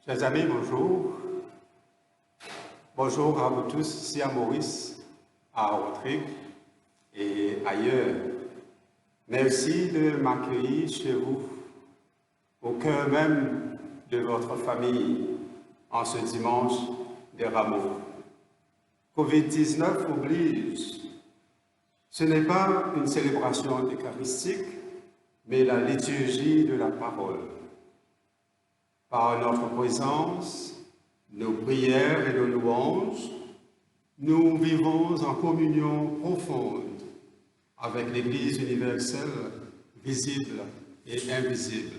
Chers amis, bonjour. Bonjour à vous tous, ici à Maurice, à Autriche et ailleurs. Merci de m'accueillir chez vous, au cœur même de votre famille, en ce dimanche des Rameaux. Covid-19 oblige. Ce n'est pas une célébration eucharistique, mais la liturgie de la parole. Par notre présence, nos prières et nos louanges, nous vivons en communion profonde avec l'Église universelle, visible et invisible.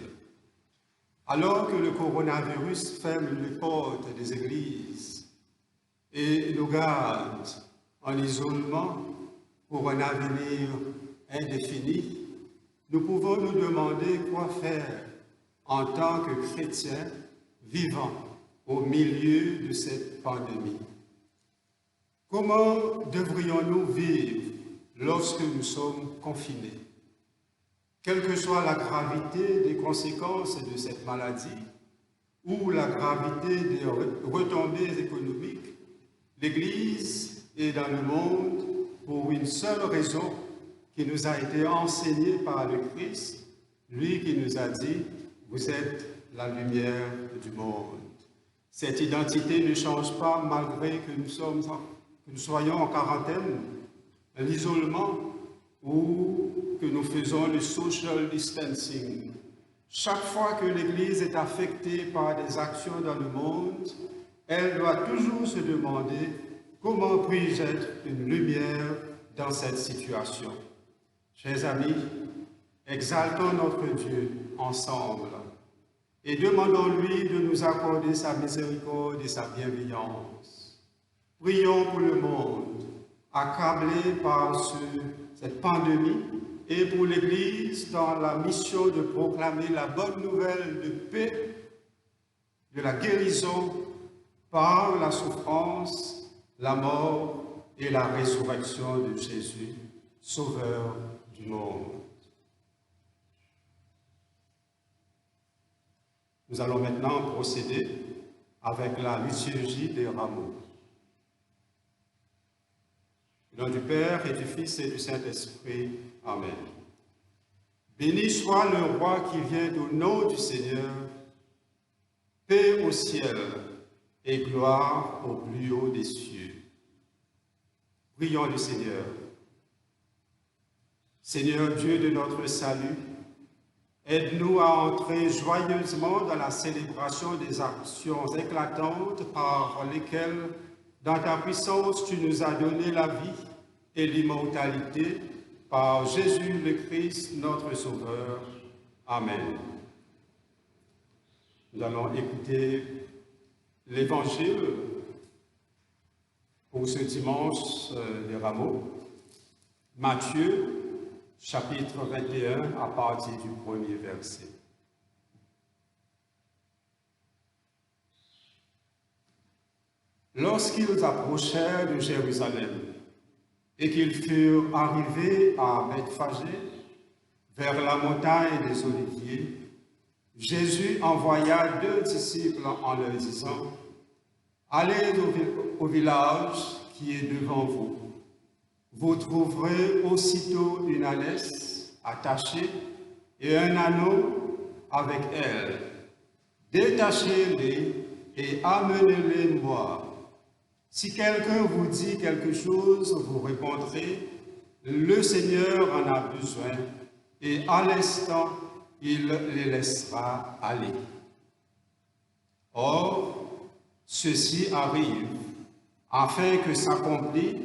Alors que le coronavirus ferme les portes des églises et nous garde en isolement pour un avenir indéfini, nous pouvons nous demander quoi faire en tant que chrétiens vivant au milieu de cette pandémie. Comment devrions-nous vivre lorsque nous sommes confinés? Quelle que soit la gravité des conséquences de cette maladie ou la gravité des retombées économiques, l'Église est dans le monde pour une seule raison qui nous a été enseignée par le Christ, lui qui nous a dit « Vous êtes la lumière du monde ». Cette identité ne change pas malgré que nous soyons en quarantaine, l'isolement ou que nous faisons le social distancing. Chaque fois que l'Église est affectée par des actions dans le monde, elle doit toujours se demander comment puis-je être une lumière dans cette situation. Chers amis, exaltons notre Dieu ensemble et demandons-lui de nous accorder sa miséricorde et sa bienveillance. Prions pour le monde, accablé par cette pandémie, et pour l'Église dans la mission de proclamer la bonne nouvelle de paix, de la guérison par la souffrance, la mort et la résurrection de Jésus, Sauveur du monde. Nous allons maintenant procéder avec la liturgie des rameaux. Au nom du Père et du Fils et du Saint-Esprit. Amen. Béni soit le roi qui vient au nom du Seigneur, paix au ciel et gloire au plus haut des cieux. Prions le Seigneur. Seigneur Dieu de notre salut, aide-nous à entrer joyeusement dans la célébration des actions éclatantes par lesquelles, dans ta puissance, tu nous as donné la vie et l'immortalité par Jésus le Christ, notre Sauveur. Amen. Nous allons écouter l'Évangile pour ce dimanche des Rameaux. Matthieu, chapitre 21, à partir du premier verset. Lorsqu'ils approchèrent de Jérusalem et qu'ils furent arrivés à Bethphagée, vers la montagne des Oliviers, Jésus envoya 2 disciples en leur disant « Allez au village qui est devant vous. Vous trouverez aussitôt une ânesse attachée et un anneau avec elle. Détachez-les et amenez-les moi. Si quelqu'un vous dit quelque chose, vous répondrez, le Seigneur en a besoin, et à l'instant, il les laissera aller. Or, ceci arrive, afin que s'accomplisse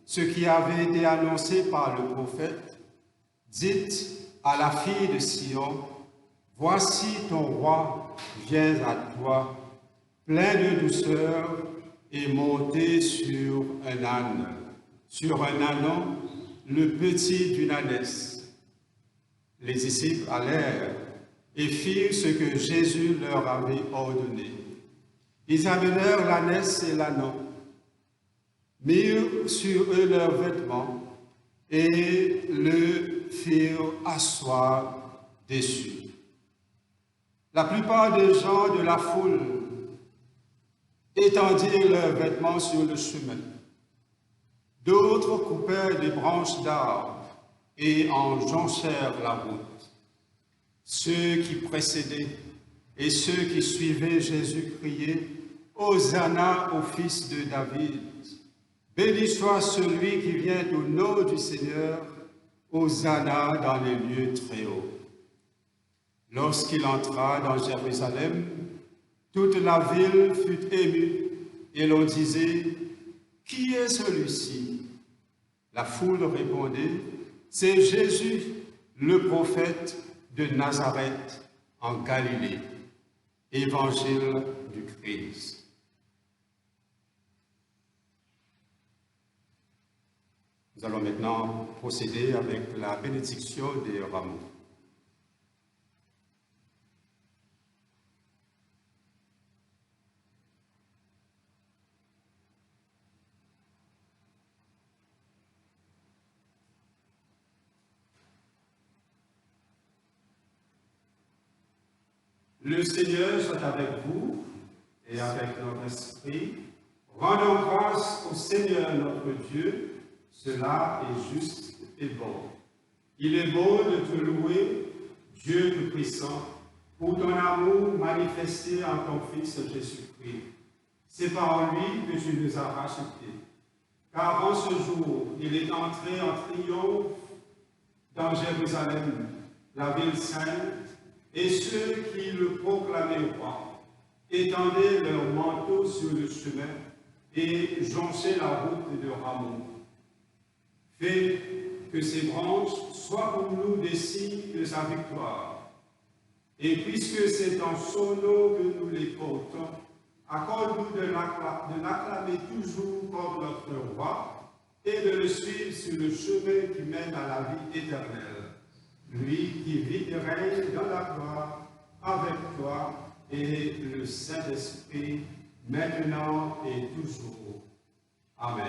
ce qui avait été annoncé par le prophète. Dites à la fille de Sion, voici ton roi vient à toi, plein de douceur, et monté sur un âne, sur un ânon, le petit d'une ânesse. Les disciples allèrent et firent ce que Jésus leur avait ordonné. Ils amenèrent l'ânesse et l'ânon, mirent sur eux leurs vêtements et le firent asseoir dessus. La plupart des gens de la foule étendirent leurs vêtements sur le chemin. D'autres coupèrent des branches d'arbres et en jonchèrent la route. Ceux qui précédaient et ceux qui suivaient Jésus criaient « Hosanna au Fils de David ! Béni soit celui qui vient au nom du Seigneur, Hosanna dans les lieux très hauts. » Lorsqu'il entra dans Jérusalem, toute la ville fut émue et l'on disait « Qui est celui-ci » La foule répondait « C'est Jésus, le prophète de Nazareth en Galilée. » Évangile du Christ. Nous allons maintenant procéder avec la bénédiction des rameaux. Le Seigneur soit avec vous et avec notre esprit. Rendons grâce au Seigneur notre Dieu, cela est juste et bon. Il est bon de te louer, Dieu Tout-Puissant, pour ton amour manifesté en ton Fils Jésus-Christ. C'est par lui que tu nous as rachetés. Car en ce jour, il est entré en triomphe dans Jérusalem, la ville sainte, et ceux qui le proclamaient roi étendaient leurs manteaux sur le chemin et jonchaient la route de rameaux. Fais que ces branches soient pour nous des signes de sa victoire. Et puisque c'est en son nom que nous les portons, accorde-nous de l'acclamer toujours comme notre roi et de le suivre sur le chemin qui mène à la vie éternelle. Lui qui vit et règne dans la gloire avec toi et le Saint-Esprit, maintenant et toujours. Amen.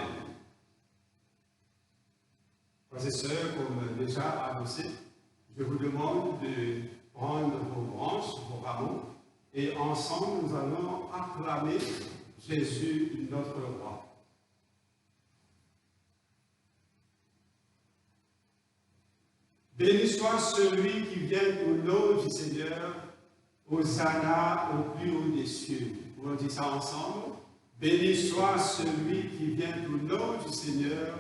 Frères et sœurs, comme déjà annoncé, je vous demande de prendre vos branches, vos rameaux, et ensemble nous allons acclamer Jésus, notre roi. Béni soit celui qui vient au nom du Seigneur, Hosanna au plus haut des cieux. On dit ça ensemble. Béni soit celui qui vient au nom du Seigneur,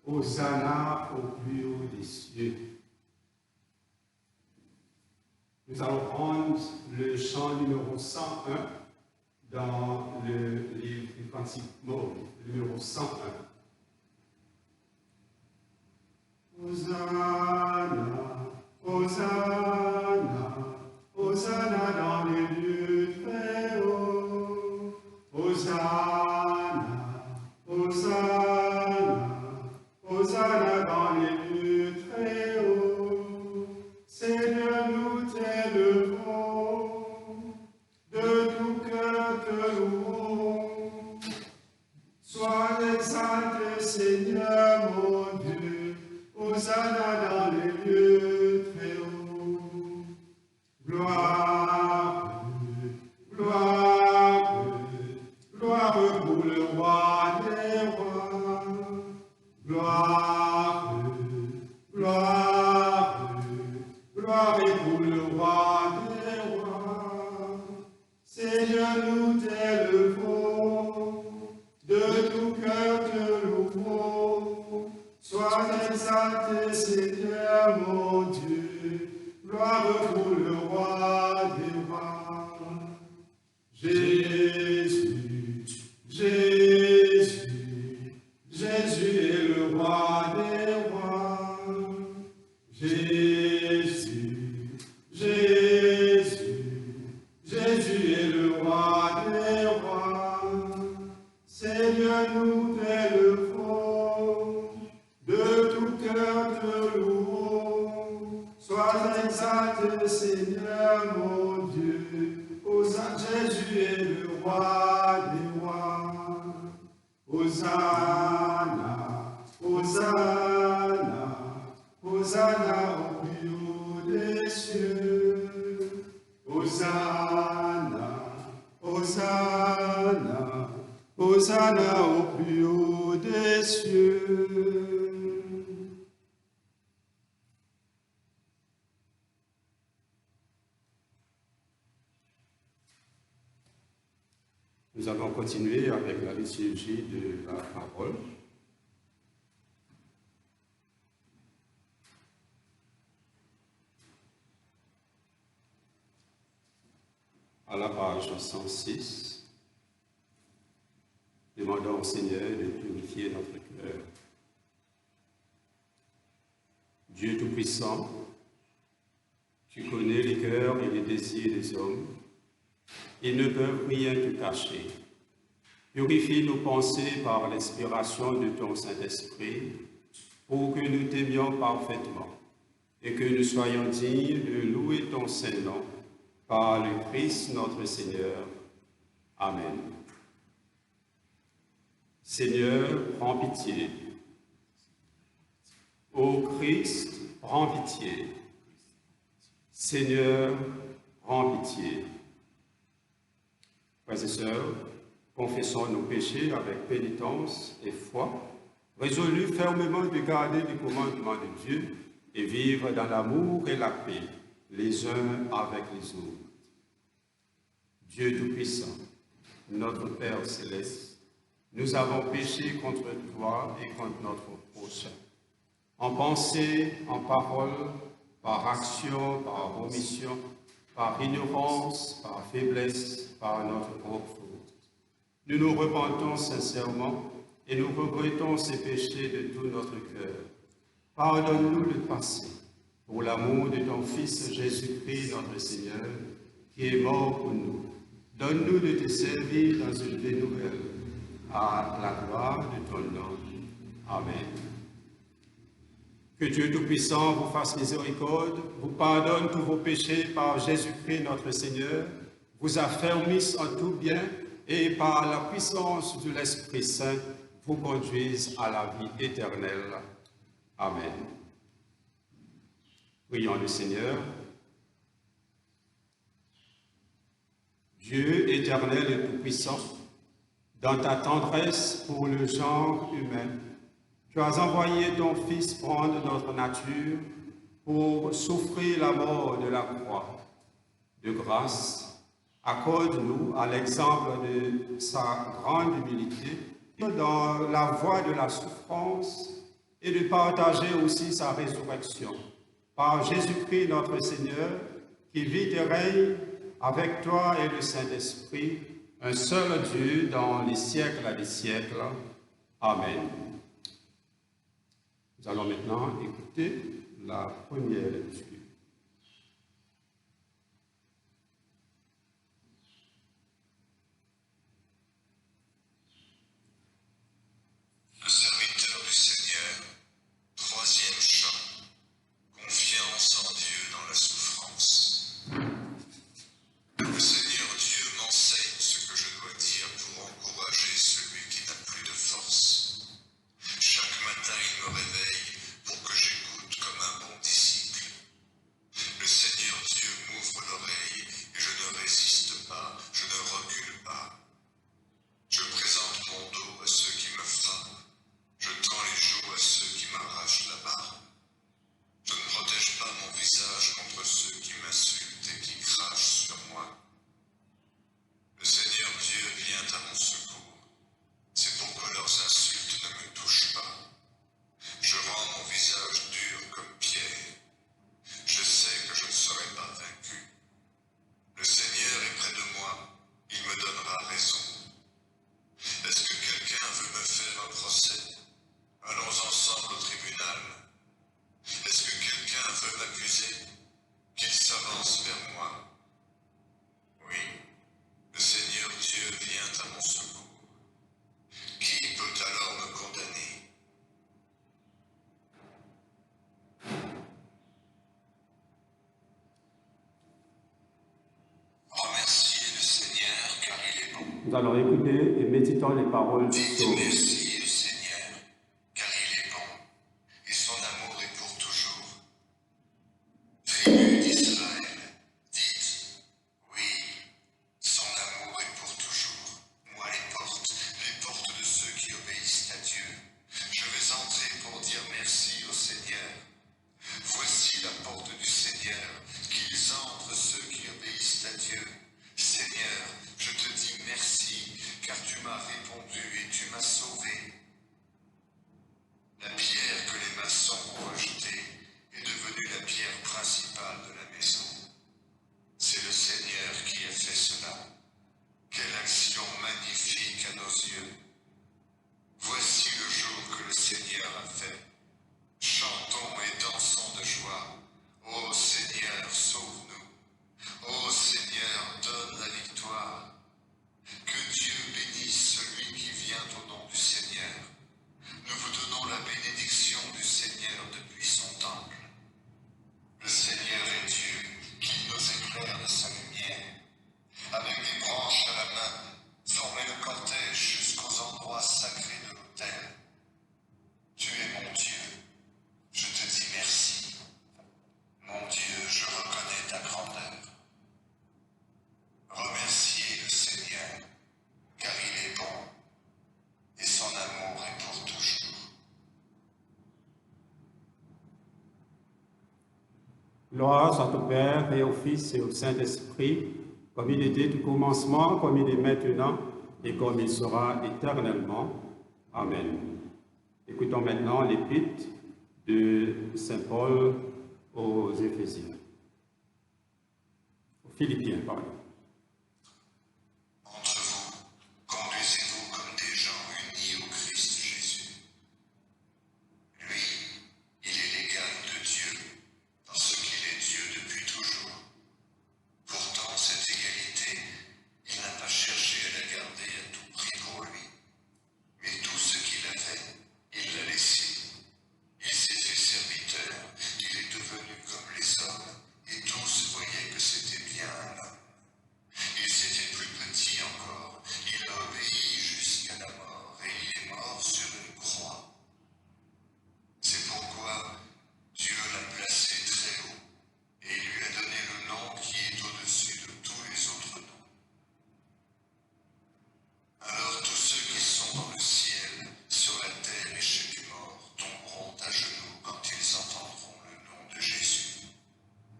Hosanna au plus haut des cieux. Nous allons prendre le chant numéro 101 dans le livre du Cantique mauve, numéro 101. Hosanna, Hosanna, Hosanna dans les lieux très hauts. Hosanna, Hosanna, Hosanna dans les lieux très hauts. Seigneur, nous t'élevons, de tout cœur te louons. Sois exalté, Seigneur mon Dieu. Hosanna dans les lieux très hauts. Gloire, gloire, gloire pour le roi des rois. Gloire, gloire, gloire pour le roi des rois. Seigneur, nous t'élevons, de tout cœur te louons. Sois exalté, Seigneur mon Dieu, gloire pour le roi des rois. Jésus, Jésus, Jésus est le roi des rois. Jésus, Jésus, Jésus est le roi des rois. Seigneur, nous t'élevons, de tout cœur te louons. Sois exalté, Seigneur mon Dieu. Hosanna, Jésus est le roi des rois. Hosanna, Hosanna, Hosanna au plus haut des cieux. Hosanna, Hosanna, Hosanna au plus haut des cieux. Nous allons continuer avec la liturgie de la parole. À la page 106, demandons au Seigneur de purifier notre cœur. Dieu Tout-Puissant, tu connais les cœurs et les désirs des hommes. Ils ne peuvent rien te cacher. Purifie nos pensées par l'inspiration de ton Saint-Esprit, pour que nous t'aimions parfaitement et que nous soyons dignes de louer ton Saint-Nom par le Christ notre Seigneur. Amen. Seigneur, prends pitié. Ô Christ, prends pitié. Seigneur, prends pitié. Frères et sœurs, confessons nos péchés avec pénitence et foi, résolus fermement de garder les commandements de Dieu et vivre dans l'amour et la paix, les uns avec les autres. Dieu Tout-Puissant, notre Père Céleste, nous avons péché contre toi et contre notre prochain, en pensée, en parole, par action, par omission, par ignorance, par faiblesse, par notre propre faute. Nous nous repentons sincèrement et nous regrettons ces péchés de tout notre cœur. Pardonne-nous le passé, pour l'amour de ton Fils Jésus-Christ, notre Seigneur, qui est mort pour nous. Donne-nous de te servir dans une vie nouvelle, à la gloire de ton nom. Amen. Que Dieu Tout-Puissant vous fasse miséricorde, vous pardonne tous vos péchés par Jésus-Christ notre Seigneur, vous affermisse en tout bien et par la puissance de l'Esprit Saint vous conduise à la vie éternelle. Amen. Prions le Seigneur. Dieu éternel et tout-puissant, dans ta tendresse pour le genre humain, tu as envoyé ton Fils prendre notre nature pour souffrir la mort de la croix. De grâce, accorde-nous, à l'exemple de sa grande humilité, dans la voie de la souffrance et de partager aussi sa résurrection. Par Jésus-Christ notre Seigneur, qui vit et règne avec toi et le Saint-Esprit, un seul Dieu dans les siècles des siècles. Amen. Nous allons maintenant écouter la première lecture. Le serviteur du Seigneur, troisième chant, confiance en Dieu dans la souffrance. Le Seigneur Dieu m'enseigne ce que je dois dire pour encourager celui qui n'a plus de force. Chaque matin, il me réveille pour que j'écoute comme un bon disciple. Le Seigneur Dieu m'ouvre l'oreille et je ne résiste pas, je ne recule pas. Je présente mon dos à ceux qui me frappent. Je tends les joues à ceux qui m'arrachent la barbe. Je ne protège pas mon visage contre ceux qui m'insultent et qui crachent sur moi. Le Seigneur Dieu vient à mon secours. C'est pour que leurs insultes ne me touchent pas. Je rends mon visage dur comme pierre. Je sais que je ne serai pas vaincu. Le Seigneur est près de moi. Il me donnera raison. Est-ce que quelqu'un veut me faire un procès? Allons ensemble au tribunal. Est-ce que quelqu'un veut m'accuser? Qu'il s'avance vers moi. Oui, le Seigneur Dieu vient à mon secours. Qui peut alors me condamner? Remerciez le Seigneur car il est bon. Nous allons écouter et méditons les paroles du Dites psaume. merci le Seigneur car il est bon et son amour est pour toujours. Tribu d'Israël, dites oui, son amour est pour toujours. Moi les portes répondu et tu m'as sauvé. La pierre que les maçons ont rejetée est devenue la pierre principale de la maison. C'est le Seigneur qui a fait cela. Quelle action magnifique à nos yeux. Voici le jour que le Seigneur a fait. Chantons et dansons de joie. Ô Seigneur, sauve-nous. Ô Seigneur, donne la victoire. Que Dieu bénisse celui qui vient au nom du Seigneur. Nous vous donnons la bénédiction du Seigneur depuis son temple. Le Seigneur est Dieu, qu'il nous éclaire de sa lumière. Avec des branches à la main, formez le cortège jusqu'aux endroits sacrés de l'autel. Tu es mon Dieu, je te dis merci. Mon Dieu, je reconnais ta grandeur. Remerciez le Seigneur, car il est bon, et son amour est pour toujours. Gloire soit au Père et au Fils et au Saint-Esprit, comme il était du commencement, comme il est maintenant, et comme il sera éternellement. Amen. Écoutons maintenant l'épître de Saint Paul aux Éphésiens. Aux Philippiens, pardon. Entre vous, conduisez-vous comme des gens unis au Christ Jésus. Lui, il est l'égal de Dieu, parce qu'il est Dieu depuis toujours. Pourtant, cette égalité, il n'a pas cherché à la garder à tout prix pour lui. Mais tout ce qu'il avait, il l'a laissé. Il s'est fait serviteur, il est devenu comme les hommes, et tous voyaient que c'était bien un homme. Il s'est fait plus petit encore, il a obéi jusqu'à la mort, et il est mort sur une croix. C'est pourquoi Dieu l'a placé très haut, et il lui a donné le nom qui est au-dessus de tous les autres noms. Alors tous ceux qui sont dans le ciel, sur la terre et chez les morts, tomberont à genoux quand ils entendront le nom de Jésus.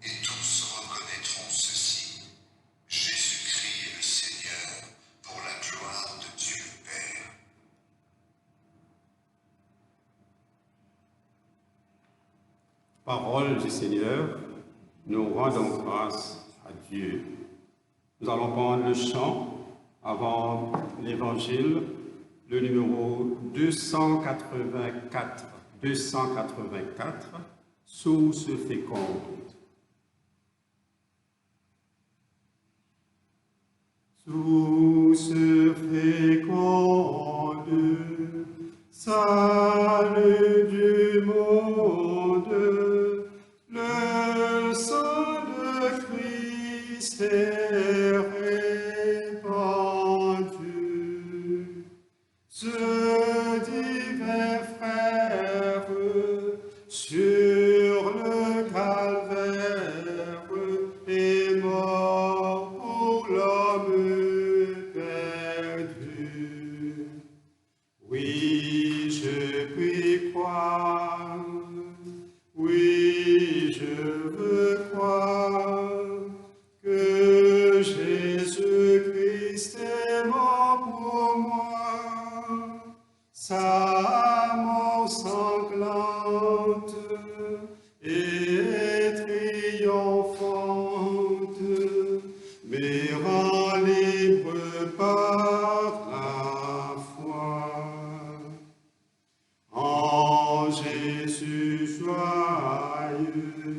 Et tous reconnaîtront ceci: Jésus-Christ est le Seigneur, pour la gloire de Dieu le Père. Parole du Seigneur, nous rendons grâce à Dieu. Nous allons prendre le chant avant l'Évangile, le numéro 284. 284, source féconde. Source féconde, salut du monde, le sang de Christ est répandu. Ce divin frère sur le calvaire est mort pour l'homme perdu. Oui, je puis croire, oui, je veux croire que Jésus-Christ est mort pour moi. Sa mort sanglante et triomphante me rend libre par la foi. En Jésus joyeux,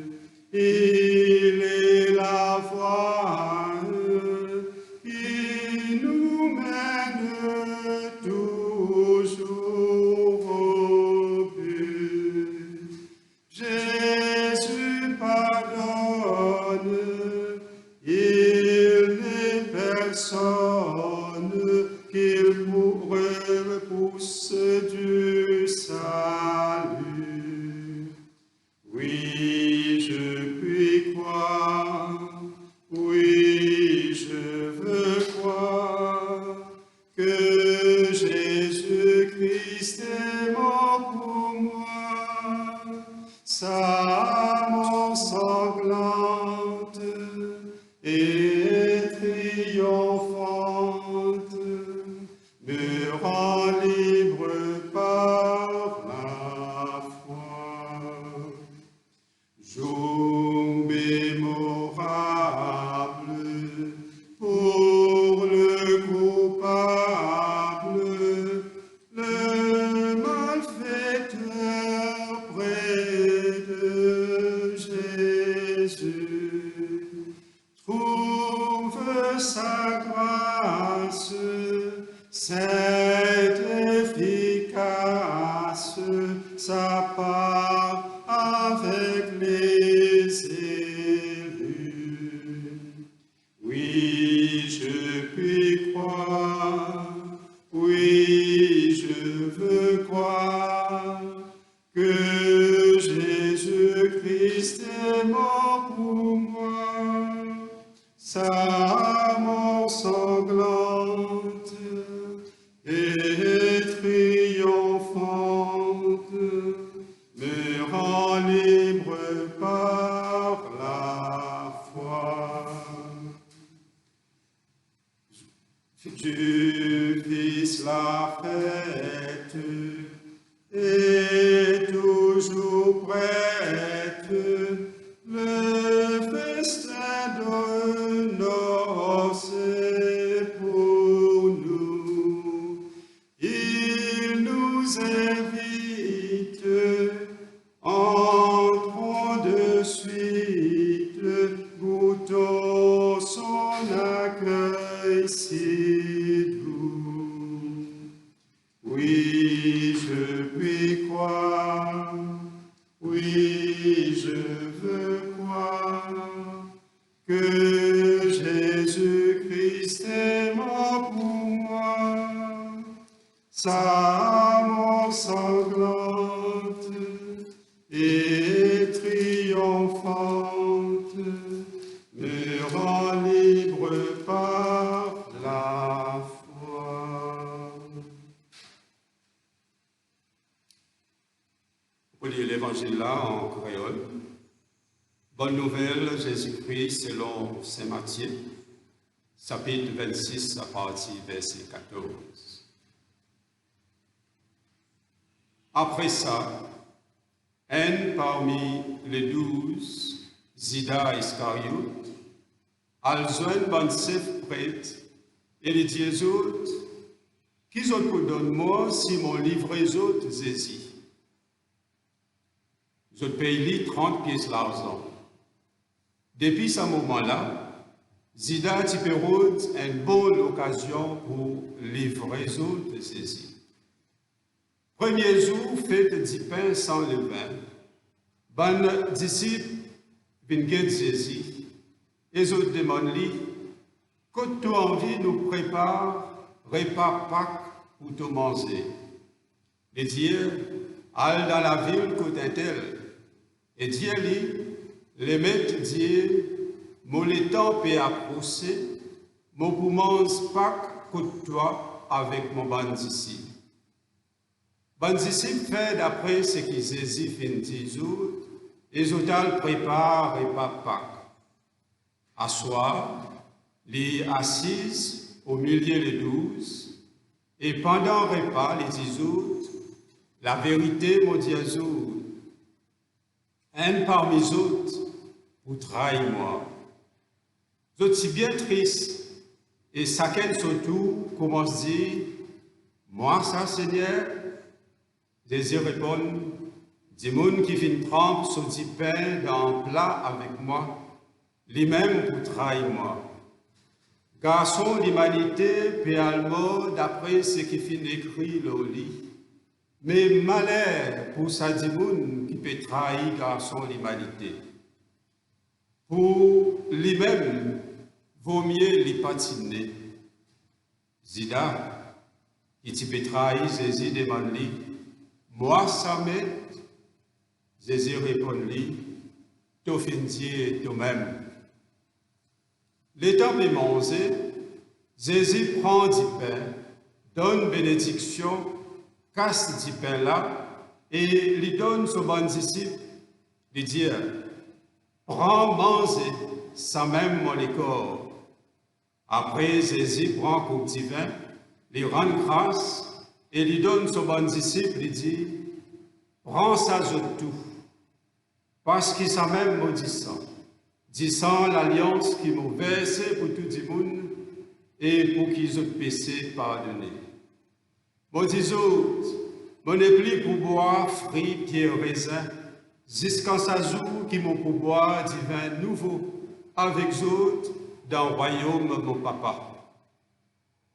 il est la voie qui nous mène toujours rend libre par la foi. Jour mémorable pour le coupable, le malfaiteur près de Jésus trouve sa grâce, c'est efficace, sa part avec les élus. Oui, je puis croire, oui, je veux croire que Jésus-Christ est mort pour moi. Sa mort sanglante et triomphante me rend libre par la foi. Du Fils la fête est toujours prête, le festin de noces est pour nous. Il nous invite, entrons de suite, goûtons son accueil si doux. Oui, je puis croire, oui, je veux croire que Jésus-Christ est mort pour moi. Sa mort sanglante et triomphante me rend libre par la foi. Pour lire l'évangile là en créole. Bonne nouvelle, Jésus-Christ selon saint Matthieu, chapitre 26 à partir verset 14. Après ça, un parmi les 12, Judas Iscariote, a joint bon chef prêtre et il dit aux autres, qui autres pour donner moi si mon livre les autres Jésus? Je paye 30 pièces d'argent. Depuis ce moment-là, Judas Iscariote a une bonne occasion pour livrer les autres Jésus. Premier jour, fête du pain sans levain, bon disciple viennent Jésus, et les autres demandent lui, quand tu as envie, nous prépare repas Pâques pour te manger. Et dire, allez dans la ville côté tel, et dire lui, les maîtres dire, mon le temps peut approcher, mon pour manger Pâques côté toi avec mon bon disciple. Bon disciple fait d'après ce que Jésus fait toujours, les autres préparent repas Pâques. À soir, les assises au milieu des 12, et pendant le repas, les 10 autres, la vérité, mon Dieu, un parmi les autres, vous trahissez moi. Je suis bien triste, et chacun surtout commence à dire, moi, ça, Seigneur, Jésus répond, des gens qui viennent tremper son petit pain dans un plat avec moi, lui-même pour trahir moi. Garçon, l'humanité peut aller d'après ce qui finit écrit le lit. Mais malheur pour ça des gens qui peut trahir garçon l'humanité. Pour lui-même, vaut mieux l'y patiner. Zida, qui peut trahir Jésus demande lui, moi ça m'aide. Jésus répond lui, tu finis toi-même. L'état est mangé, Jésus prend du pain, donne bénédiction, casse du pain là, et lui donne son bon disciple, lui dit, prends, mangez, ça même mon corps. Après, Jésus prend un coupe de vin, il rend grâce et il donne son bon disciple, il dit, prends ça de tout, parce qu'il s'est même maudissant, disant l'alliance qui m'a versée pour tout le monde et pour qu'ils aient péché pardonné. Mon dis autres, mon épli pour boire fruits, pierre, raisin, jusqu'à ce jour qui m'ont pour boire du vin nouveau avec autres dans le royaume de mon papa.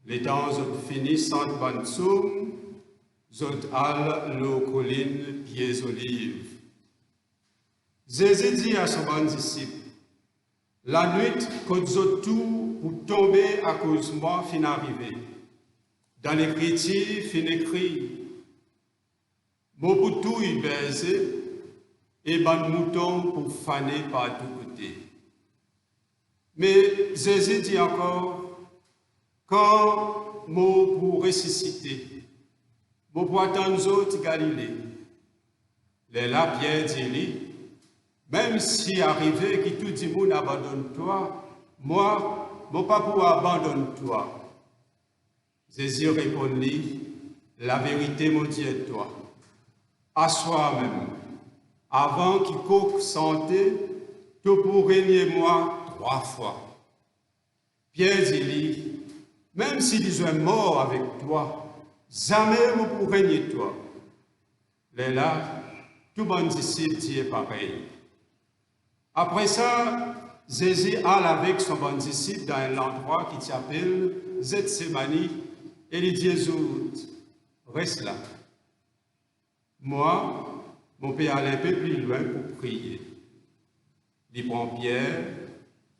Les temps ont fini sans bonne somme, ont all l'eau colline, pieds olives. Jésus dit à son bon disciple, la nuit, quand tout pour tomber à cause de moi, fin arrivé. Dans l'écriture, fin écrit, mon boutou y baisé, et ban mouton pour faner par tous côtés. Mais Jésus dit encore, quand moi pour ressusciter, moi pour attendre autres Galilée, les là Pierre dit, même si arrivé que tout le monde abandonne toi, moi pas pour abandonner toi. Jésus répondit, la vérité mon Dieu toi, à soi-même, avant quiconque santé, tu pour régner moi 3 fois. Pierre dit, même si je suis mort avec toi, jamais je pour régner toi. Là, tout bon disciple dit pareil. Après ça, Jésus alla avec son bon disciple dans un endroit qui s'appelle Gethsémani et il dit aux autres, reste là. Moi, mon père allait un peu plus loin pour prier. Il prend Pierre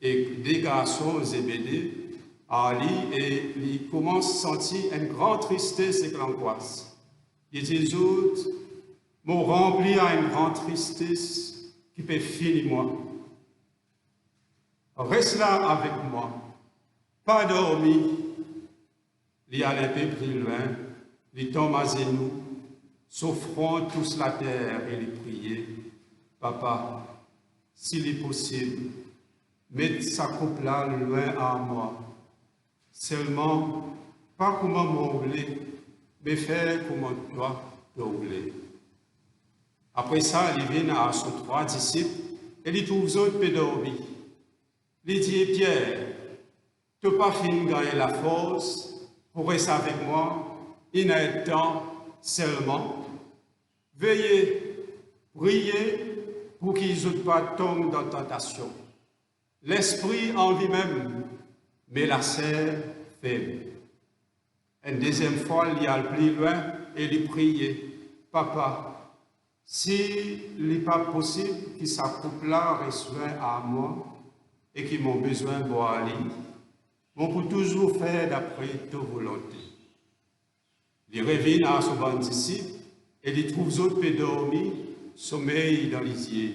et des garçons Zébédée, Ali, et il commence à sentir une grande tristesse et l'angoisse. Il dit aux autres, m'ont rempli à une grande tristesse qui peut finir moi. Reste là avec moi, pas dormi. Il allait un peu plus loin, il tombe à genoux, s'offrant tous la terre et il priait, Papa, s'il est possible, mette sa coupe là loin à moi. Seulement, pas comment m'en voulez, mais faire comment toi te voulais. Après ça, il vient à ses 3 disciples et il trouve autres pédormis. Il dit, Pierre, tu n'as pas fini de gagner la force pour rester avec moi, il y a un temps seulement. Veuillez prier pour qu'ils ne pas tombent dans la tentation. L'esprit en lui-même, mais la chair faible. Une deuxième fois, il y a le plus loin et il priait, Papa, s'il n'est pas possible que sa couple-là reste à moi et qu'ils m'ont besoin de boire, on peut toujours faire d'après ta volonté. Il revient à son bon disciple et il trouve autres pédormis, sommeil dans les yeux.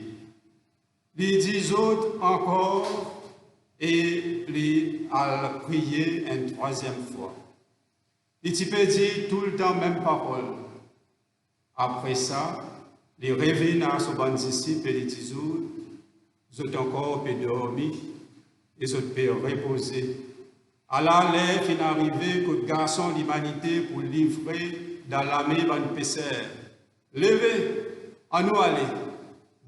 Il dit autres encore et il a prié une 3e fois. Il peut dire tout le temps même parole. Après ça, il revient à son bon disciple et il dit autres encore pédormis et autres peut reposer. Alors, l'heure est arrivée que le garçon de l'humanité pour livrer dans l'armée de pécheur. Levez, à nous aller.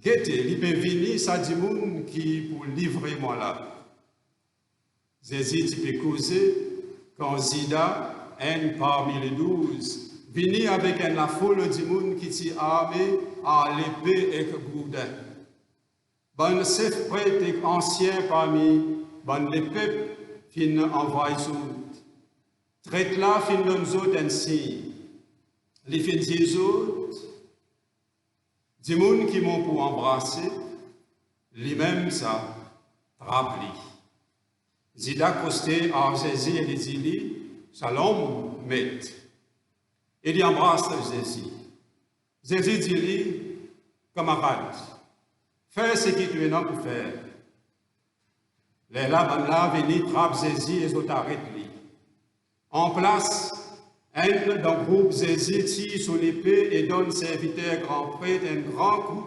Guettez, il peut venir, ça dit monde qui pour livrer moi là. Jésus peut causer quand Zida, un parmi les 12, venu avec la foule du monde qui s'est armé à l'épée et le gourdin. Bon chef prêtre et ancien parmi bon les peuples fin envoie autres. Traite là fin nous autres ainsi. Les fins des autres, des monde qui m'ont pour embrasser, les mêmes ça, rappelé. Zida costé à Jésus et les dit, Shalom, maître. Il embrasse Jésus. Jésus dit, camarade, fais ce que tu es là pour faire. Les là venus trappe Jésus et ils arrêtent lui. En place, un d'un groupe Jésus tire son épée et donne serviteur grand prêtre un grand coup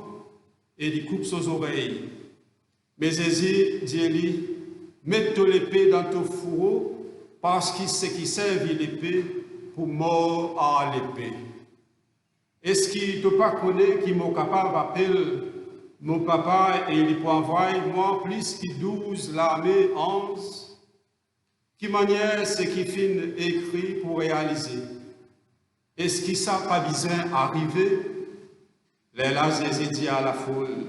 et il coupe ses oreilles. Mais Jésus dit lui, mets ton épée dans ton fourreau parce qu'il sait qui servit l'épée pour mort à l'épée. Est-ce qu'il ne pas connaît qui mon capable appelle mon papa et il peut envoyer moi plus que 12 l'armée 11? Qui manière ce qui fin écrit pour réaliser? Est-ce qu'il ça pas besoin arriver? Les là, Jésus dit à la foule,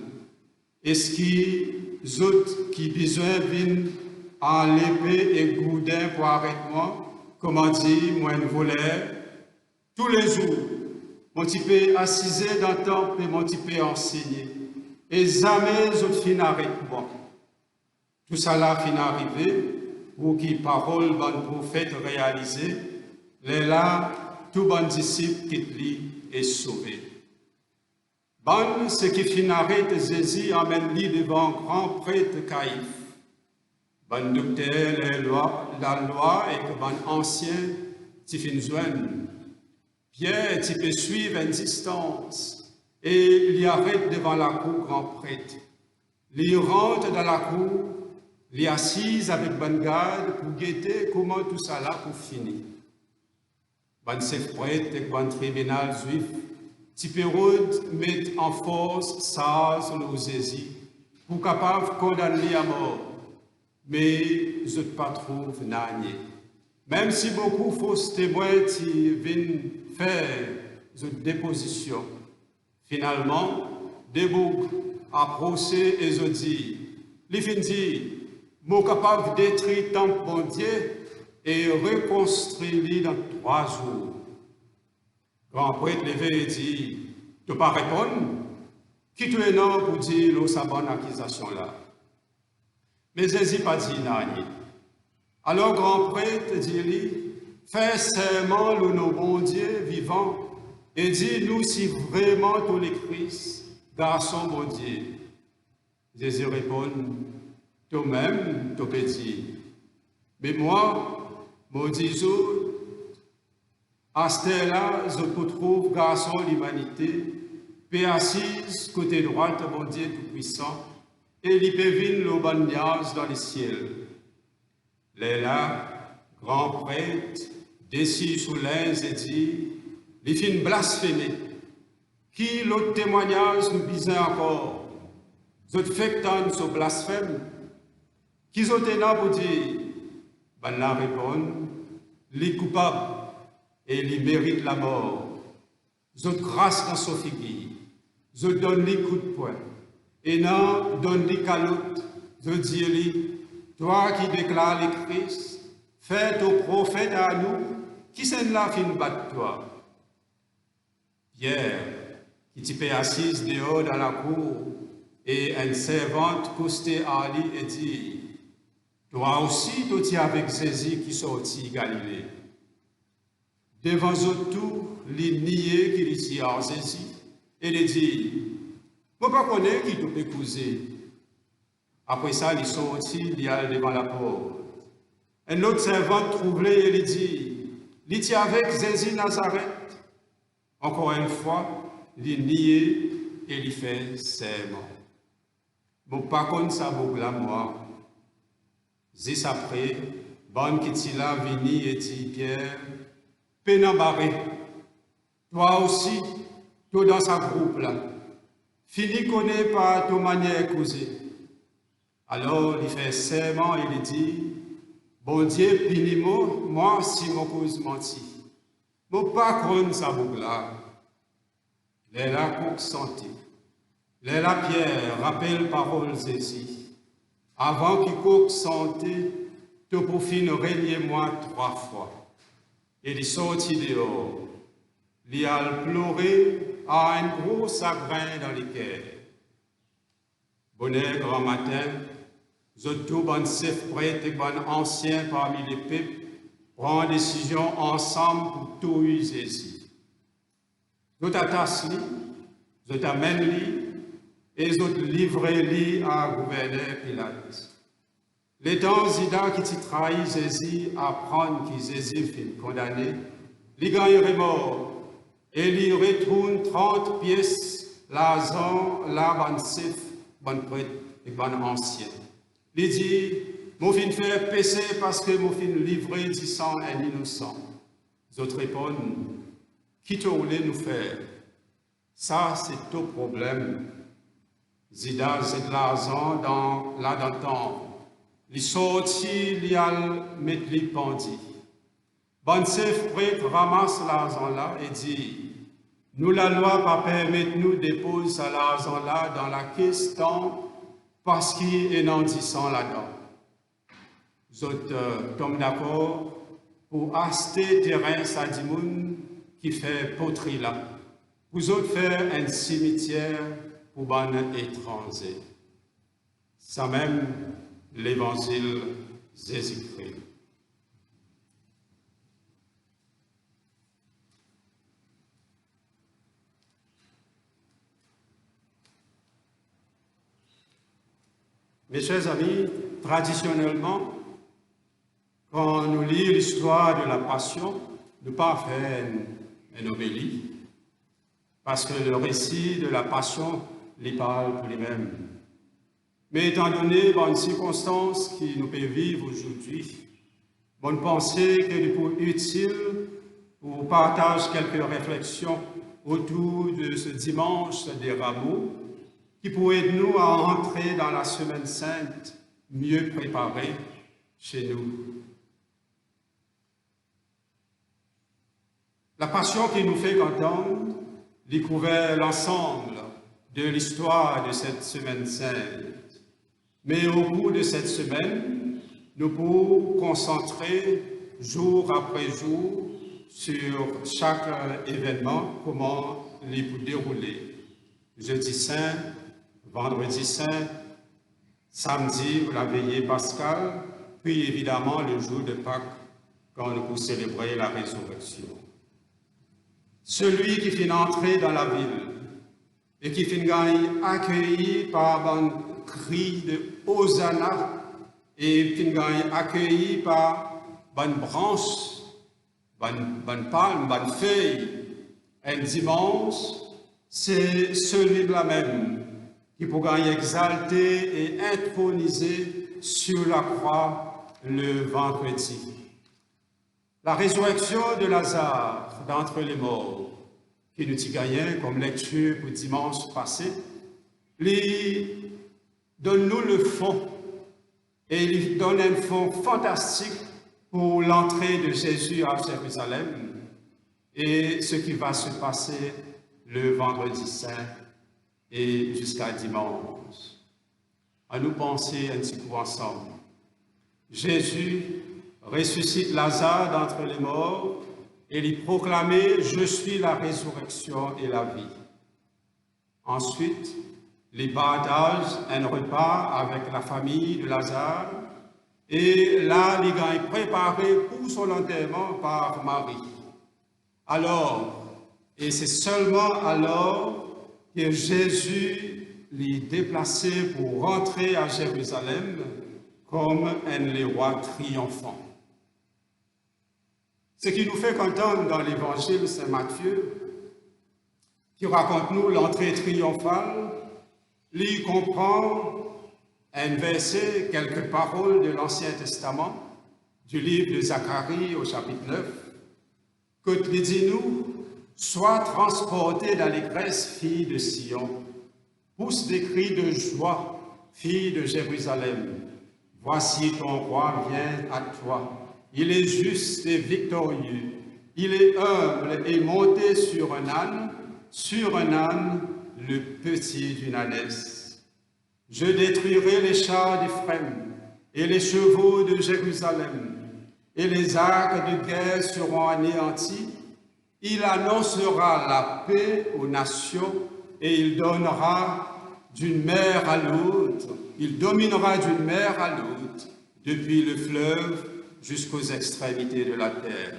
est-ce qu'ils autres qui besoin viennent à l'épée et goudin pour arrêter moi? Comment dire, moi un voleur? Tous les jours, mon petit peu assisé dans le temple et mon petit peu enseigné. Et jamais autres fin arrêter moi. Tout ça là fin arrivé, pour qui parole bon prophète réalisé, les là, tout bon disciple qui lit est sauvé. Bon, ce qui fin arrête Jésus amène lui devant grand prêtre Caïphe. Bon docteur la loi et que bon ancien tu fin joindre. Pierre, tu peux suivre à une distance et il arrête devant la cour grand prêtre. Il rentre dans la cour, il est assise avec bonne garde pour guetter comment tout ça là pour finir. Bon chef prêtre et bon tribunal juif, tu peux mettre en force ça sur nos Jésus pour capable condamner à mort. Mais je ne pas trouve nani. Même si beaucoup fausses témoins viennent faire une déposition, finalement, des boucs approchés et je dis, les fins dit, moi capable de détruire le temple bon Dieu et reconstruire dans 3 jours. Grand prêtre levé et dit, tu ne pas répondre? Qui tu es non pour dire sa bonne accusation là? Mais Jésus pas dit nani. Alors grand prêtre dit, fais serment le nom bon Dieu vivant et dis-nous si vraiment tu es le Christ, garçon bon Dieu. Jésus répond, toi-même tu peux dire. Mais moi, mon Dieu, à ce là, je peux trouver garçon l'humanité, paix assise côté droit de mon Dieu tout-puissant, et il peut venir le bagnage dans le ciel. Les là, grand prêtre, décis sous l'aise et dit, les filles blasphémées, qui l'autre témoignage nous disait encore, vous faites tant ce blasphème, qui ont été là pour dire, ben la répond, les coupables et les méritent la mort, vous grâce dans son figure, vous donne les coups de poing, et non donne les calottes, vous dis, toi qui déclares les Christ, fais au prophète à nous, qui s'en là fin battre toi. Pierre, qui t'y assise dehors dans la cour, et une servante costée à lui et dit, toi aussi, tu es avec Jésus qui sortit Galilée. Devant eux tout, les nier qui dit à Jésus, et il dit, je ne connais pas qui te peut épouser. Après ça, il sortit, il allait devant la porte. Un autre servant trouvé et il dit, il était avec Jésus Nazareth. Encore une fois, il niait et il fait serment. Bon, par contre, ça vaut la moi. Juste après, bonne qui t'y là, vini et dit, Pierre, pénambaré, toi aussi, toi dans sa groupe là, fini connaît pas ton manière causée. Alors, il fait serment et il dit, bon Dieu, pinimo, moi, si mon cause menti. Mon pas contre sa boucle là. Les là, coq santé. Les là, Pierre, rappelle parole Jésus. Avant qu'il coque santé, te profine régner moi 3 fois. Et il sortit dehors. Il a pleuré à un gros chagrin dans les cœurs. Bonheur, grand matin, tout bon chef prêtre et bon ancien parmi les peuples prend décision ensemble pour tout Jésus. Nous t'attache-lui, nous t'amène-lui et nous livrer-lui à gouverneur Pilate. Les temps Zida qui t'y trahit Jésus apprendre que Jésus fut condamné, lui gagnerait mort et lui retourne 30 pièces l'argent, la bonne chef, bon prêtre et bon ancien. Il dit, mon fin fait péché parce que mon fin livré du sang un innocent. Les autres répondent, qui te voulait nous faire? Ça, c'est ton problème. Zida, c'est l'argent dans là-dedans. Les sorties, les al mettent les bandits. Bon chef prêtre ramasse l'argent là et dit, nous la loi pas permettre nous déposer ça l'argent là dans la caisse tant parce qu'il est nandissant là-dedans. Vous autres tombent d'accord pour acheter terrain ça dit moun qui fait poterie là. Vous autres faire un cimetière pour ban étranger. Ça même l'évangile Jésus-Christ. Mes chers amis, traditionnellement, quand nous lisons l'histoire de la Passion, nous ne pas faire une homélie, parce que le récit de la Passion les parle pour lui-même. Mais étant donné bonnes circonstances qui nous peuvent vivre aujourd'hui, bonne pensée que nous est utile pour partager quelques réflexions autour de ce dimanche des rameaux, qui pourrait nous à entrer dans la semaine sainte mieux préparée chez nous. La passion qui nous fait entendre découvert l'ensemble de l'histoire de cette semaine sainte. Mais au cours de cette semaine, nous pouvons concentrer jour après jour sur chaque événement, comment les dérouler. Jeudi saint, vendredi saint, samedi, la veillée pascale, puis évidemment le jour de Pâques, quand nous pouvons célébrer la résurrection. Celui qui finit entrer dans la ville et qui finit accueilli par un cri de Hosanna et finit accueilli par une branche, une palme, une feuille, un dimanche, c'est celui-là même qui pourra exalter et introniser sur la croix le vendredi. La résurrection de Lazare d'entre les morts, qui nous y gagnait comme lecture pour dimanche passé, lui donne-nous le fond et il donne un fond fantastique pour l'entrée de Jésus à Jérusalem et ce qui va se passer le vendredi saint et jusqu'à dimanche. À nous penser un petit coup ensemble. Jésus ressuscite Lazare d'entre les morts et lui proclamer « Je suis la résurrection et la vie ». Ensuite, il partage un repas avec la famille de Lazare et là, il est préparé pour son enterrement par Marie. Alors, et c'est seulement alors que Jésus l'est déplacé pour rentrer à Jérusalem comme un roi triomphant. Ce qui nous fait entendre dans l'évangile Saint Matthieu, qui raconte-nous l'entrée triomphale, lui comprend un verset, quelques paroles de l'Ancien Testament, du livre de Zacharie au chapitre 9, que dit-nous, sois transportée d'allégresse, fille de Sion, pousse des cris de joie, fille de Jérusalem. Voici ton roi vient à toi. Il est juste et victorieux. Il est humble et monté sur un âne, le petit d'une ânesse. Je détruirai les chars d'Éphraïm et les chevaux de Jérusalem, et les arcs de guerre seront anéantis. Il annoncera la paix aux nations et il donnera d'une mer à l'autre. Il dominera d'une mer à l'autre, depuis le fleuve jusqu'aux extrémités de la terre.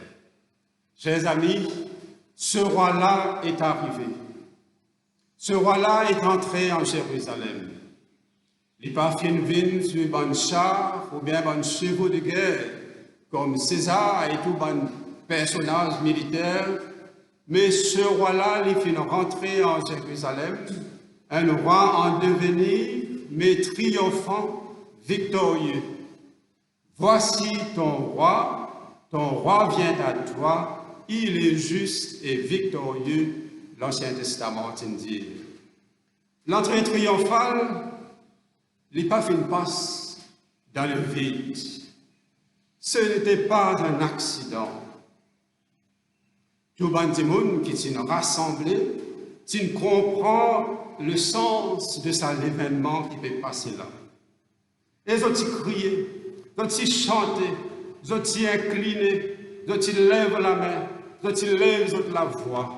Chers amis, ce roi-là est arrivé. Ce roi-là est entré en Jérusalem. Il pas venu sur un char ou bien un chevaux de guerre, comme César et tout un personnage militaire, mais ce roi-là, il finit rentrer en Jérusalem, un roi en devenir, mais triomphant, victorieux. Voici ton roi vient à toi, il est juste et victorieux, l'Ancien Testament dit. L'entrée triomphale, n'est pas une passe dans le vide. Ce n'était pas un accident. Tout le monde qui s'est rassemblé, tu comprends le sens de cet événement qui peut passer là. Et ils ont crié, ils ont chanté, ils ont incliné, ils ont lève la main, ils ont lève la voix.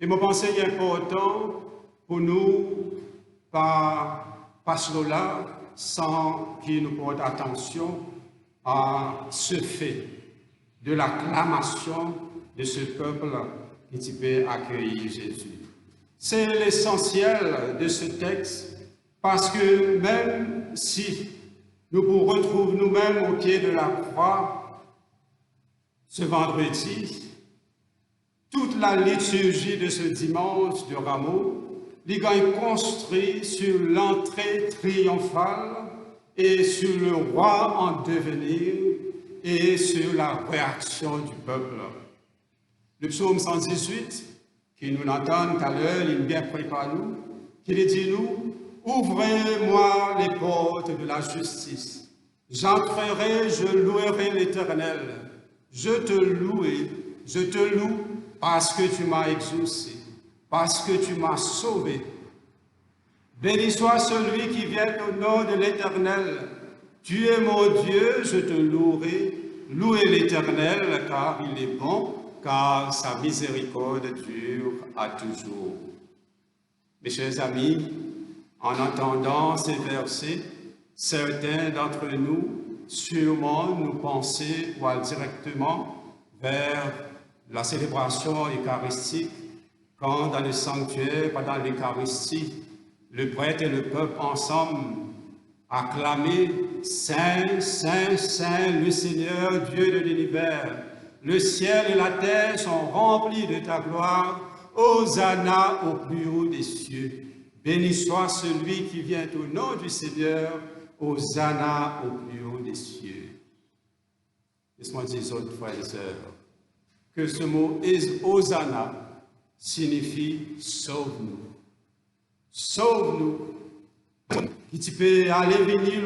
Et je pense qu'il est important pour nous, pas cela, sans qu'il nous porte attention à ce fait de l'acclamation de ce peuple qui peut accueillir Jésus. C'est l'essentiel de ce texte, parce que même si nous nous retrouvons nous-mêmes au pied de la croix, ce vendredi, toute la liturgie de ce dimanche de Rameau, est construite sur l'entrée triomphale et sur le roi en devenir et sur la réaction du peuple. Le psaume 118, qui nous entend tout à l'heure, il est bien préparé nous, qui dit nous, ouvrez-moi les portes de la justice. J'entrerai, je louerai l'Éternel. Je te loue parce que tu m'as exaucé, parce que tu m'as sauvé. Béni soit celui qui vient au nom de l'Éternel. Tu es mon Dieu, je te louerai. Louez l'Éternel, car il est bon, car sa miséricorde dure à toujours. Mes chers amis, en entendant ces versets, certains d'entre nous, sûrement, nous penser directement vers la célébration eucharistique, quand dans le sanctuaire, pendant l'Eucharistie, le prêtre et le peuple ensemble acclamaient « Saint, Saint, Saint, le Seigneur, Dieu de l'univers, le ciel et la terre sont remplis de ta gloire, Hosanna au plus haut des cieux. Béni soit celui qui vient au nom du Seigneur, Hosanna au plus haut des cieux. » Laisse-moi dire, autres frères et sœurs, que ce mot Hosanna signifie sauve-nous. Sauve-nous. Qui tu peux aller venir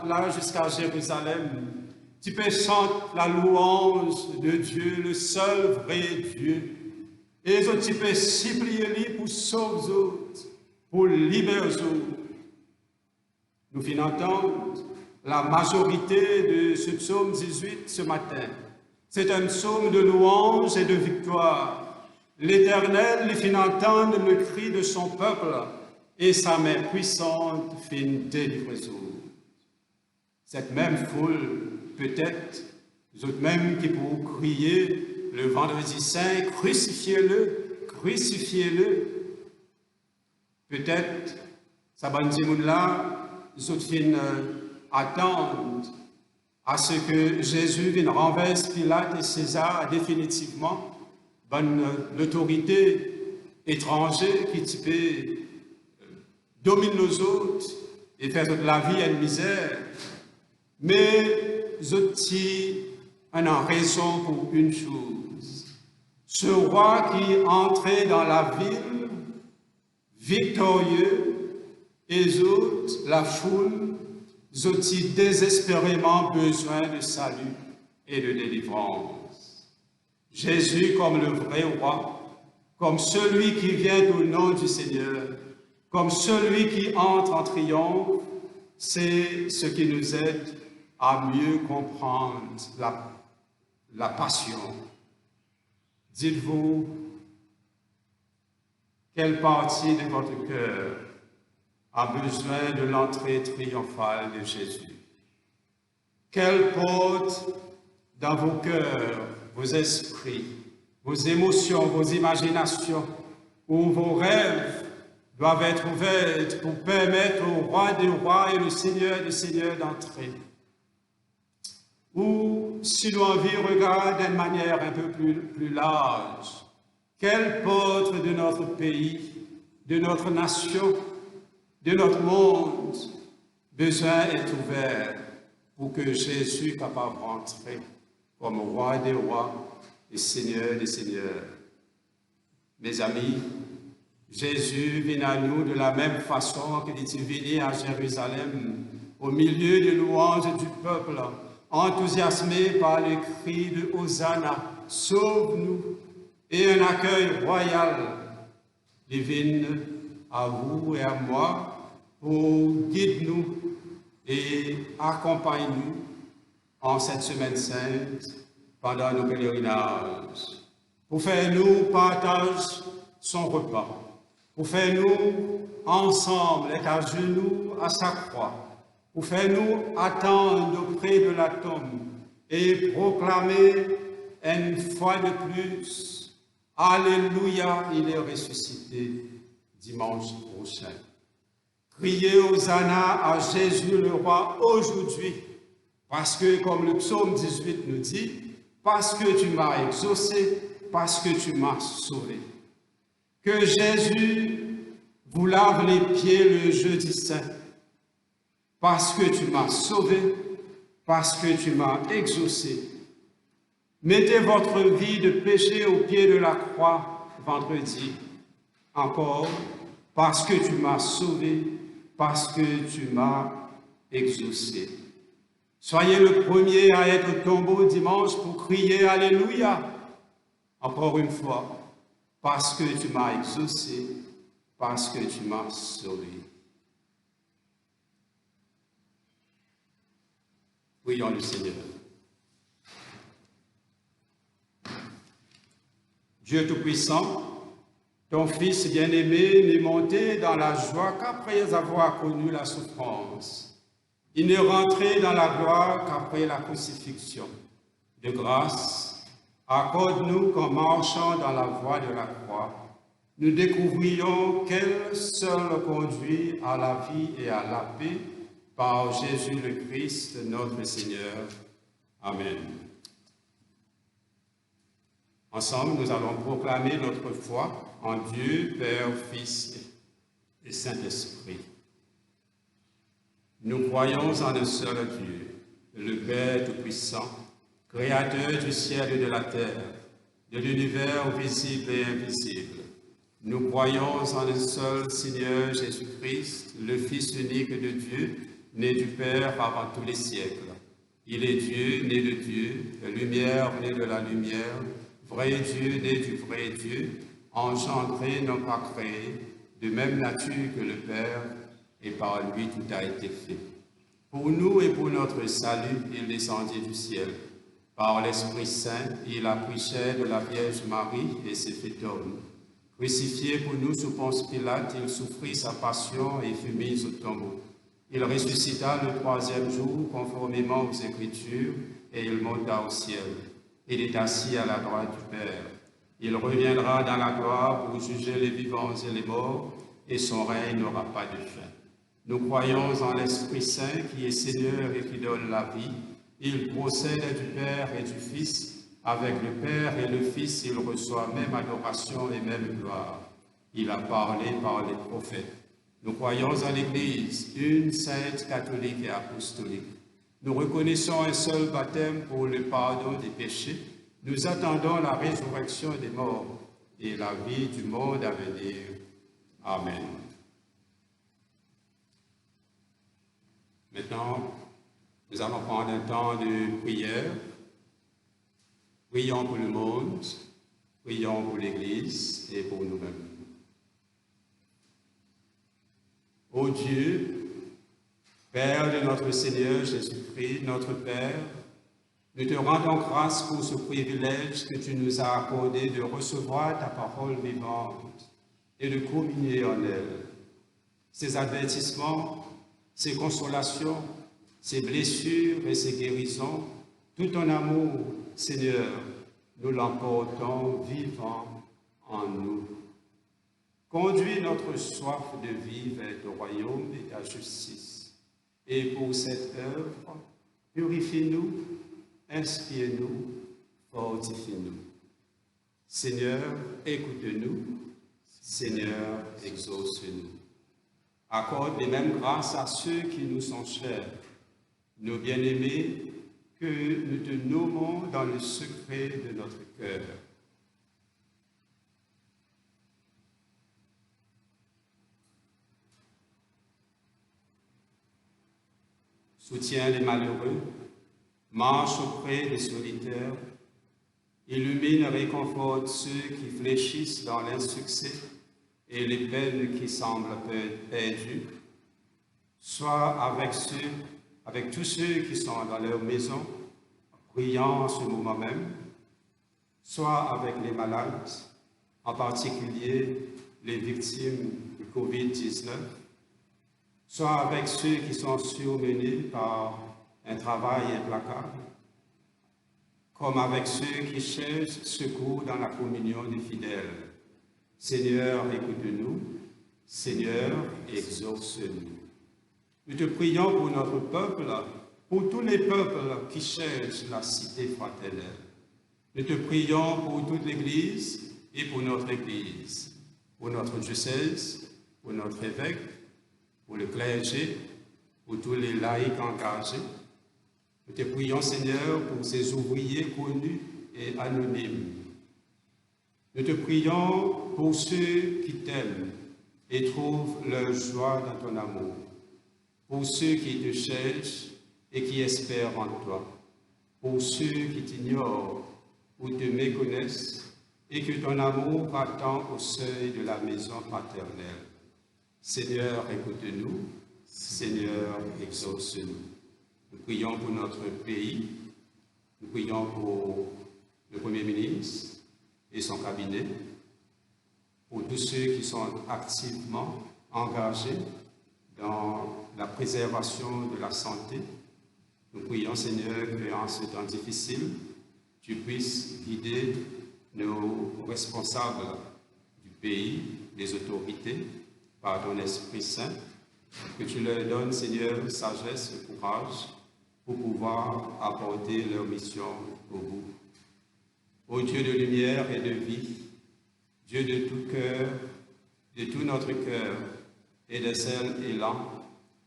là jusqu'à Jérusalem. Tu peux chanter la louange de Dieu, le seul vrai Dieu. Et tu peux supplier lui pour sauver les autres, pour libérer les autres. Nous finissons d'entendre la majorité de ce psaume 18 ce matin. C'est un psaume de louange et de victoire. L'Éternel lui fit entendre le cri de son peuple et sa main puissante fit délivrer les autres. Cette même foule, peut-être, vous autres même qui pourront crier le vendredi saint, crucifiez-le, crucifiez-le. Peut-être, ça va nous là, vous autres attendre à ce que Jésus vienne renverser Pilate et César définitivement, l'autorité étrangère qui peut dominer nos autres et faire toute la vie une misère. Mais j'ai une raison pour une chose. Ce roi qui entrait dans la ville, victorieux, et les autres, la foule, ont-ils désespérément besoin de salut et de délivrance. Jésus, comme le vrai roi, comme celui qui vient au nom du Seigneur, comme celui qui entre en triomphe, c'est ce qui nous aide à mieux comprendre la passion. Dites-vous, quelle partie de votre cœur a besoin de l'entrée triomphale de Jésus? Quelle porte dans vos cœurs, vos esprits, vos émotions, vos imaginations, ou vos rêves doivent être ouvertes pour permettre au roi des rois et le Seigneur des seigneurs d'entrer? Ou, si l'envie regarde d'une manière un peu plus large, quelle porte de notre pays, de notre nation, de notre monde, besoin est ouvert pour que Jésus soit capable d'entrer comme roi des rois et seigneur des seigneurs. Mes amis, Jésus vient à nous de la même façon qu'il est venu à Jérusalem, au milieu des louanges du peuple, enthousiasmé par le cri de Hosanna, sauve-nous, et un accueil royal divine à vous et à moi pour guide-nous et accompagne-nous en cette semaine sainte pendant nos pèlerinages, pour faire nous partage son repas, pour faire nous ensemble être à genoux à sa croix, pour faire nous attendre auprès de la tombe et proclamer une fois de plus, Alléluia, il est ressuscité dimanche prochain. Criez Hosanna à Jésus le roi aujourd'hui, parce que, comme le psaume 18 nous dit, parce que tu m'as exaucé, parce que tu m'as sauvé. Que Jésus vous lave les pieds le jeudi saint, parce que tu m'as sauvé, parce que tu m'as exaucé. Mettez votre vie de péché au pied de la croix vendredi, encore, parce que tu m'as sauvé, parce que tu m'as exaucé. Soyez le premier à être au tombeau dimanche pour crier Alléluia, encore une fois, parce que tu m'as exaucé, parce que tu m'as sauvé. Prions le Seigneur. Dieu Tout-Puissant, ton Fils bien-aimé n'est monté dans la joie qu'après avoir connu la souffrance. Il n'est rentré dans la gloire qu'après la crucifixion. De grâce, accorde-nous qu'en marchant dans la voie de la croix, nous découvrions qu'elle seule conduit à la vie et à la paix par Jésus le Christ, notre Seigneur. Amen. Ensemble, nous allons proclamer notre foi en Dieu, Père, Fils et Saint-Esprit. Nous croyons en un seul Dieu, le Père Tout-Puissant, Créateur du ciel et de la terre, de l'univers visible et invisible. Nous croyons en un seul Seigneur Jésus-Christ, le Fils unique de Dieu, né du Père avant tous les siècles. Il est Dieu, né de Dieu, la lumière, né de la lumière, vrai Dieu, né du vrai Dieu, engendré, non pas créé, de même nature que le Père, et par lui tout a été fait. Pour nous et pour notre salut, il descendit du ciel. Par l'Esprit Saint, il a pris chair de la Vierge Marie et s'est fait homme. Crucifié pour nous sous Ponce Pilate, il souffrit sa passion et fut mis au tombeau. Il ressuscita le troisième jour, conformément aux Écritures, et il monta au ciel. Il est assis à la droite du Père. Il reviendra dans la gloire pour juger les vivants et les morts, et son règne n'aura pas de fin. Nous croyons en l'Esprit Saint qui est Seigneur et qui donne la vie. Il procède du Père et du Fils. Avec le Père et le Fils, il reçoit même adoration et même gloire. Il a parlé par les prophètes. Nous croyons en l'Église, une sainte, catholique et apostolique. Nous reconnaissons un seul baptême pour le pardon des péchés. Nous attendons la résurrection des morts et la vie du monde à venir. Amen. Maintenant, nous allons prendre un temps de prière. Prions pour le monde, prions pour l'Église et pour nous-mêmes. Ô Dieu, Père de notre Seigneur Jésus-Christ, notre Père, nous te rendons grâce pour ce privilège que tu nous as accordé de recevoir ta parole vivante et de communier en elle. Ces avertissements, ces consolations, ces blessures et ces guérisons, tout ton amour, Seigneur, nous l'emportons vivant en nous. Conduis notre soif de vie vers ton royaume et ta justice. Et pour cette œuvre, purifie-nous, inspire-nous, fortifie-nous. Seigneur, écoute-nous. Seigneur, exauce-nous. Accorde les mêmes grâces à ceux qui nous sont chers, nos bien-aimés, que nous te nommons dans le secret de notre cœur. Soutiens les malheureux, marche auprès des solitaires, illumine et réconforte ceux qui fléchissent dans l'insuccès et les peines qui semblent perdues. Sois avec tous ceux qui sont dans leur maison, priant en ce moment même. Sois avec les malades, en particulier les victimes du Covid-19. Sois avec ceux qui sont surmenés par un travail implacable, comme avec ceux qui cherchent secours dans la communion des fidèles. Seigneur, écoute-nous. Seigneur, exauce-nous. Nous te prions pour notre peuple, pour tous les peuples qui cherchent la cité fraternelle. Nous te prions pour toute l'Église et pour notre Église, pour notre diocèse, pour notre évêque, pour le clergé, pour tous les laïcs engagés. Nous te prions, Seigneur, pour ces ouvriers connus et anonymes. Nous te prions pour ceux qui t'aiment et trouvent leur joie dans ton amour, pour ceux qui te cherchent et qui espèrent en toi, pour ceux qui t'ignorent ou te méconnaissent et que ton amour attend au seuil de la maison paternelle. Seigneur, écoute-nous. Seigneur, exauce-nous. Nous prions pour notre pays. Nous prions pour le Premier ministre et son cabinet, pour tous ceux qui sont activement engagés dans la préservation de la santé. Nous prions, Seigneur, qu'en ce temps difficile, tu puisses guider nos responsables du pays, les autorités, par ton Esprit Saint, que tu leur donnes, Seigneur, sagesse et courage pour pouvoir apporter leur mission au bout. Ô Dieu de lumière et de vie, Dieu de tout cœur, de tout notre cœur et de seul élan,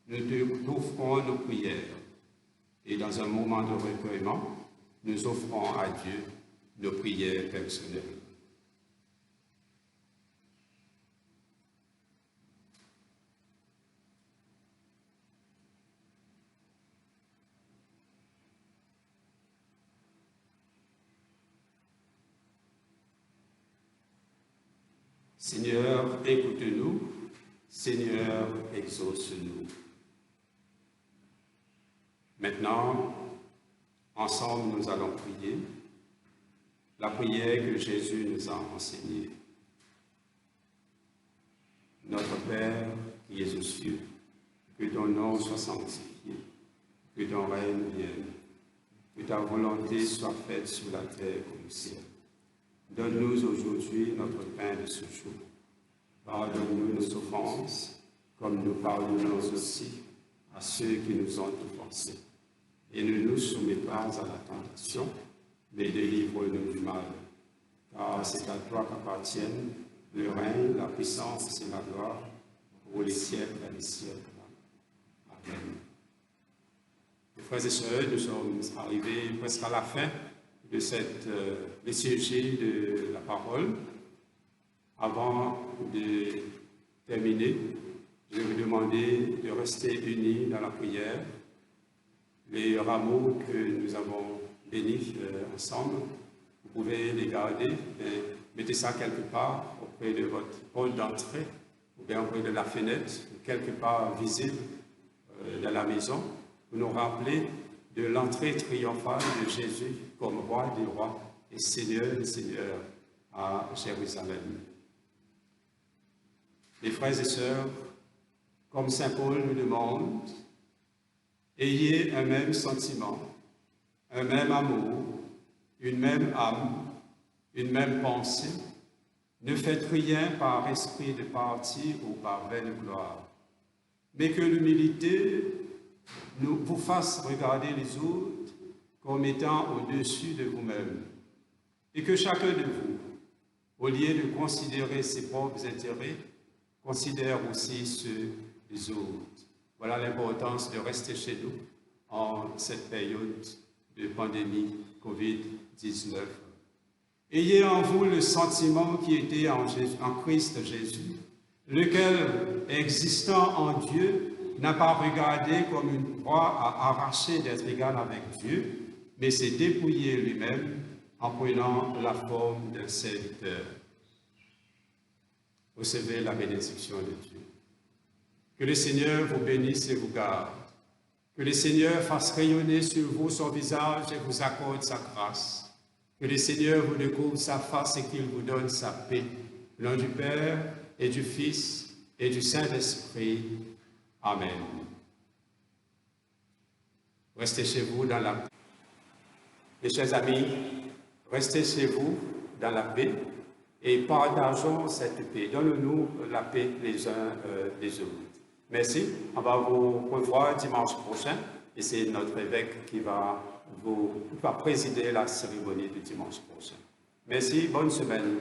nous te offrons nos prières. Et dans un moment de recueillement, nous offrons à Dieu nos prières personnelles. Seigneur, écoute-nous. Seigneur, exauce-nous. Maintenant, ensemble, nous allons prier la prière que Jésus nous a enseignée. Notre Père qui es aux cieux, que ton nom soit sanctifié, que ton règne vienne, que ta volonté soit faite sur la terre comme au ciel. Donne-nous aujourd'hui notre pain de ce jour. Pardonne-nous nos offenses, comme nous pardonnons aussi à ceux qui nous ont offensés. Et ne nous soumets pas à la tentation, mais délivre-nous du mal. Car c'est à toi qu'appartiennent le règne, la puissance et la gloire, pour les siècles et les siècles. Amen. Mes frères et sœurs, nous sommes arrivés presque à la fin de cette liturgie de la parole. Avant de terminer, je vais vous demander de rester unis dans la prière. Les rameaux que nous avons bénis ensemble, vous pouvez les garder et mettez ça quelque part auprès de votre porte d'entrée ou bien auprès de la fenêtre, quelque part visible dans la maison, pour nous rappeler de l'entrée triomphale de Jésus comme roi des rois et seigneur des seigneurs à Jérusalem. Les frères et sœurs, comme saint Paul nous demande, ayez un même sentiment, un même amour, une même âme, une même pensée. Ne faites rien par esprit de parti ou par vaine gloire, mais que l'humilité vous fasse regarder les autres comme étant au-dessus de vous-même, et que chacun de vous, au lieu de considérer ses propres intérêts, considère aussi ceux des autres. Voilà l'importance de rester chez nous en cette période de pandémie Covid-19. Ayez en vous le sentiment qui était en Christ Jésus, lequel, existant en Dieu, n'a pas regardé comme une proie à arracher d'être égal avec Dieu, mais s'est dépouillé lui-même en prenant la forme d'un serviteur. Recevez la bénédiction de Dieu. Que le Seigneur vous bénisse et vous garde. Que le Seigneur fasse rayonner sur vous son visage et vous accorde sa grâce. Que le Seigneur vous découvre sa face et qu'il vous donne sa paix. Au nom du Père et du Fils et du Saint-Esprit. Amen. Restez chez vous dans la paix. Mes chers amis, restez chez vous dans la paix et partageons cette paix. Donnons-nous la paix les uns les autres. Merci. On va vous revoir dimanche prochain et c'est notre évêque qui va présider la cérémonie du dimanche prochain. Merci. Bonne semaine.